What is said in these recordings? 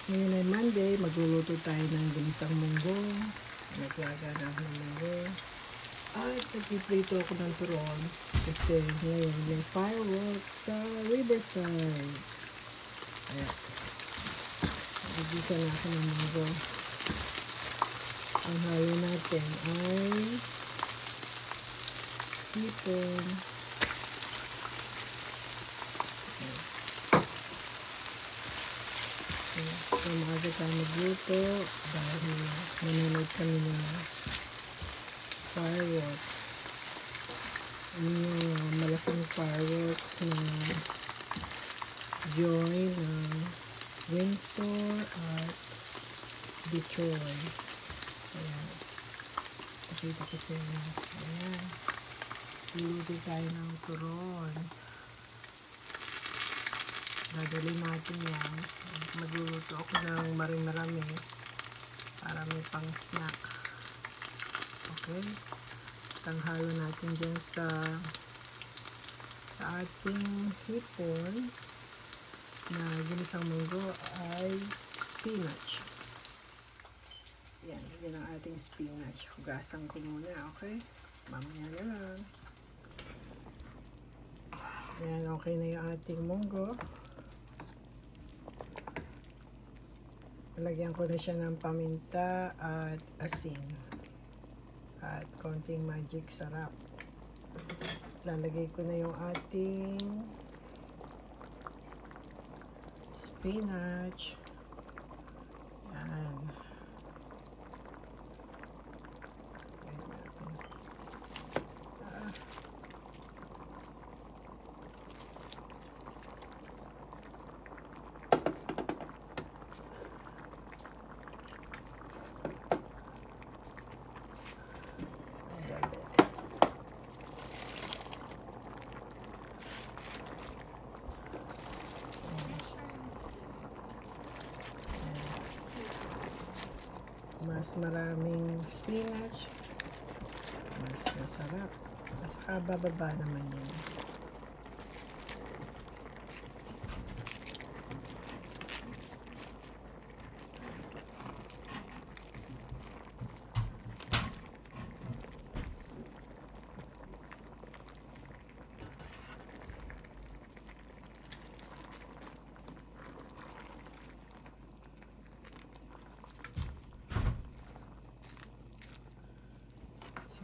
Ngayon ay Monday, magluluto tayo ng ginisang munggo. Naglaga na ako ng munggo. At nagpiprito ako ng turon kasi ngayon may fireworks sa Riverside. Ayan. Nagisa na ako ng munggo. Ang halo natin ay hipon. Umaga tayo magluto dahil nanonood kami ng fireworks. Yung malaking fireworks na joy ng Windsor at Detroit. Ayan. Pakita ko sa inyo. Ayan. Luto tayo ng turon. Dadali natin yan. Magluluto ako ng marami-marami para may pang snack. Okay? Tanghalo natin dyan sa ating hipon na ginisang munggo ay spinach. Yan, yan ang ating spinach. Hugasan ko muna, okay? Mamaya na lang. Yan, okay na yung ating munggo. Lagyan ko na siya ng paminta at asin at konting magic sarap. Lalagay ko na yung ating spinach. Yan. Lagay natin. Mas maraming spinach, mas masarap. Mas bababa naman yan.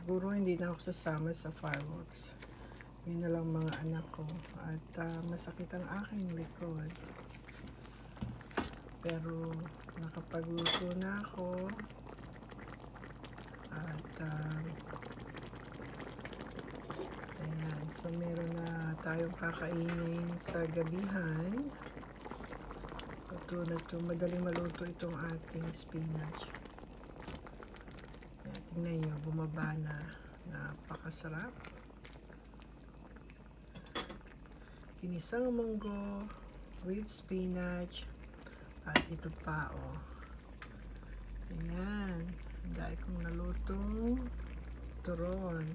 Siguro hindi na ako sasama sa fireworks. Yun na lang mga anak ko. At masakit ang aking likod. Pero nakapagluto na ako. At ayan. So meron na tayong kakainin sa gabihan. Madaling maluto itong ating spinach. Tingnan nyo, bumaba na. Napakasarap. Ginisang munggo with spinach. At ito pa, oh. Ayan. Dahil kong nalutong turon.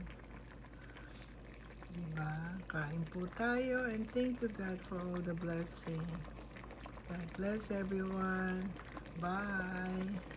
Diba? Kain po tayo. And thank you, God, for all the blessing. God bless everyone. Bye.